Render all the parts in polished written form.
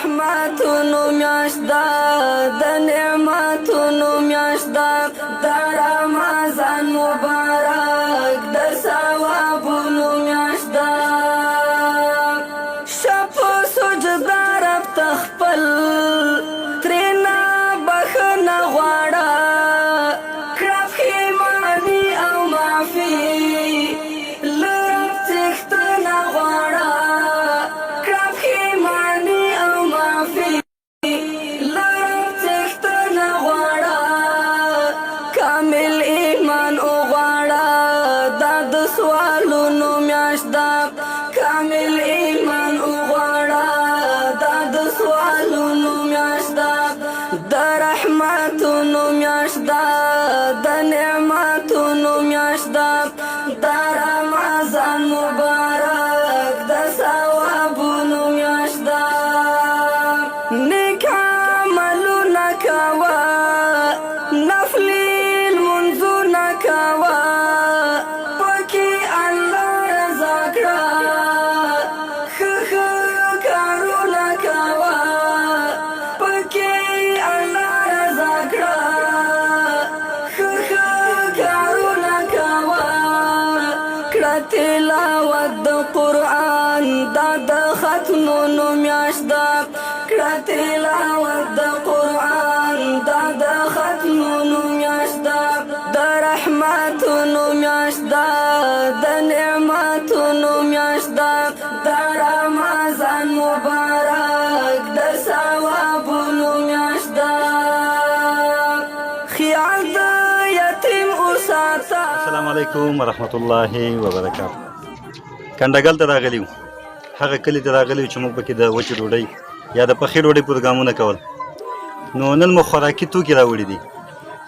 رحمتونو میاشت ده د نعمتونو میاشت ده د رمضان مبارک د ثوابونو میاشت ده شپو سجده رب ته خپل ترېنه بخښنه غواړه کړه پښېماني او معافي له رب څښتنه غواړه کړه پښېماني او معافي له رب څښتنه غواړه کامل ایمان وغواړه دا د سوالونو میاشت ده کامل ایمان وغواړه دا د سوالونو میاشت ده د رحمتونو میاشت ده د نعمتونو میاشت ده د رمضان مبارک د ثوابونو میاشت ده نیک عملونه کوه نفلي لمونځونه کوه پکې الله رضا کړه ښه کارونه کوه پکې الله رضا کړه ښه کارونه کوه کړه تلاوت د قرآن دا د ختمونو میاشت ده کړه تلاوت د قرآن دا د ختمونو میاشت ده د رحمتونو میاشت ده د نعمتونو میاشت ده د رمضان مبارک د ثوابونو میاشت ده خیال د یتیم وساته. السلام علیکم ورحمت الله وبرکاته. کنډګل ته راغلی وو، هغه کلي ته راغلی وو چې موږ پکې د وچې ډوډۍ یا د پخې ډوډۍ پروګرامونه کول. نو نن مو خوراکي توکي راوړي دي.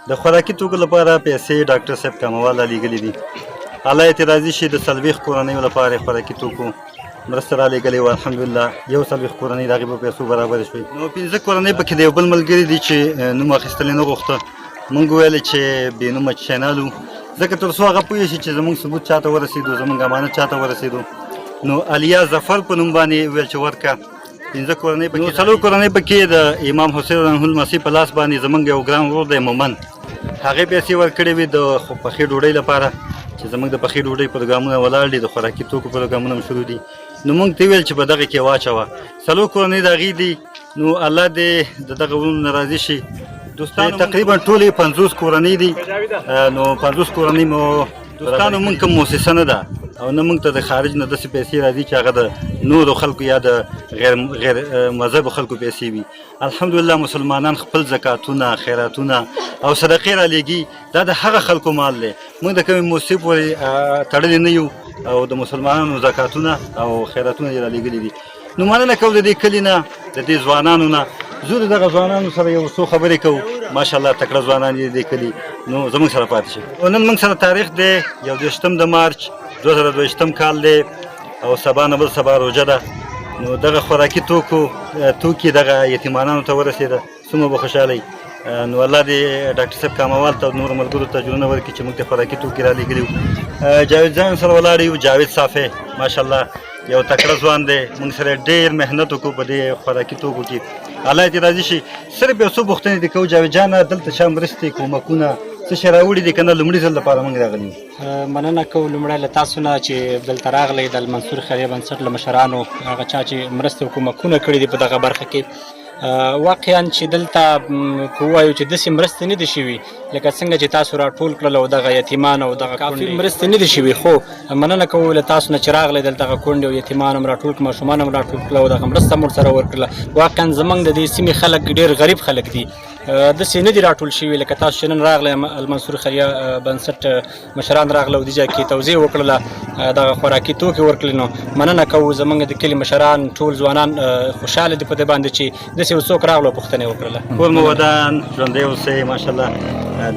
د خوراکي توکو لپاره پیسې ډاکټر صاحب کامواله لیږلي دي. الله یې راضي شي د 40 کورنیو لپاره خوراکي توکو مرسته رالیږلې وه. الحمدلله 41 کورنۍ د هغې په پیسو برابرې شوې. نو 15 کورنۍ پکې د یو بل ملګري دي چې نوم اخیستل یې نه غوښته. موږ ویلې چې بې نومه چینل وو، ځکه تر څو هغه پوه شي چې زموږ ثبوت چاته ورسېدو، زموږ امانت چاته ورسېدو. نو الیا ظفر په نوم باندې ویل چې ورکه 15 کورنۍ پکې. نو 4 کورنۍ پکې د امام حسین رحمه المسیح په لاس باندې زموږ یو ګران ورور دی مومن، هغې پیسې ورکړې وې د پخې ډوډۍ لپاره چې زموږ د پخې ډوډۍ پروګرامونه ولاړ دي، د خوراکي توکو پروګرامونه هم شروع دي. نو موږ ته ویل چې په دغه کې واچوه. 4 کورنۍ د هغې دي. نو الله دې د دغه ورونو نه راضي شي. دوستانو تقریبا ټولې 50 کورنۍ دي. نو 50 کورنۍ مو دوستانو موږ کوم مؤسسه نه ده او نه موږ ته د خارج نه داسې پیسې راځي چې هغه د نورو خلکو یا د غیر مذهبو خلکو پیسې وي. الحمدلله مسلمانان خپل زکاتونه، خیراتونه او صدقې رالیږي. دا د هغه خلکو مال دی. موږ د کومې مؤسسې پورې تړلي نه یو او د مسلمانانو زکاتونه او خیراتونه یې رالیږلي دي. نو مننه کوو د دې کلي نه، د دې ځوانانو نه. زه د دغه ځوانانو سره یو څو خبرې کوو. ماشاءالله تکړه ځوانان یې دې کلي. نو زموږ سره پاتې شي. نن موږ سره تاریخ دی 21 د مارچ 2022 کال دی او سبا نه بل سبا روژه ده. نو دغه خوراکي توکي دغه یتیمانانو ته ورسېده. څومره به خوشحاله نو الله دې ډاکټر صاحب کاموال ته نورو ملګرو ته اجرونه ورکړي چې موږ ته خوراکي توکي رالیږلي وو. جاوید جان سره ولاړ یو، جاوید صافی ماشاءالله یو تکړه ځوان دی. موږ سره ډېر محنت وکړو په دې خوراکي توکو کې. الله دې راضي شي. صرف یو څو پوښتنې دې کوو. جاوید جانه دلته چا مرستې کومکونه څه شی راوړي دي که نه لومړي ځل لپاره موږ راغلي یو؟ مننه کوو لومړی له تاسو نه چې دلته راغلی. د المنصور خیریه بنسټ له مشرانو هغه چا چې مرستې او کومکونه کړي دي په دغه برخه کې. واقعا چې دلته که ووایو چې داسې مرستې نه دي شوي لکه څنګه چې تاسو راټول کړل او دغه یتیمان او دغه کافي مرستې نه دي شوي. خو مننه کوو له تاسو نه چې راغلی دلته هغه کونډې او یتیمان هم راټول کړل، ماشومان هم راټول کړل او دغه مرسته مو ورسره ورکړله. واقعا زموږ د دې سیمې خلک ډېر غریب خلک دي، داسې نه دي راټول شوي لکه تاسو چې نن راغلی المنصور خیریه بنسټ مشران راغله او دې ځای کې توضیح وکړله، دغه خوراکي توکي ورکړل. نو مننه کوو زموږ د کلي مشران ټول ځوانان خوشحاله دي په دې باندې چې داسې یو څوک راغلو پوښتنه یې وکړله. کور مو ودان، ژوندی اوسئ. ماشاءالله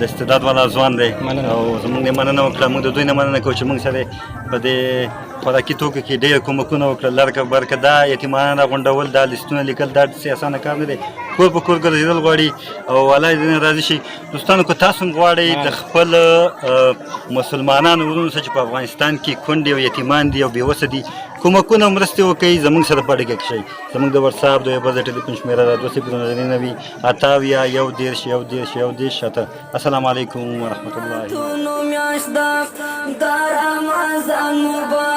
د استعداد والا ځوان دی او زموږ نه مننه وکړه. موږ د دوی نه مننه کوو چې موږ سره په دې خوراکي توکو کې ډېر کومکونه وکړل. لرکه برکه دا یتیمان راغونډول، دا لیستونه لیکل، دا داسې اسانه کار نه دی. کور په کور ګرځېدل غواړي او الله دې راضي شي. دوستانو که تاسو هم غواړئ د خپل مسلمانانو ورونو سره چې په افغانستان کې کونډې او یتیمان دي او بېوسه دي، کومکونه مرستې وکړئ زموږ سره په اړیکه کې شئ زموږ د وټساپ د ویبر د ټلیفون شمېره ده 209 اتاویا 11 11 11 اته. السلام علیکم ورحمت الله. میاشت د رمضان مبارک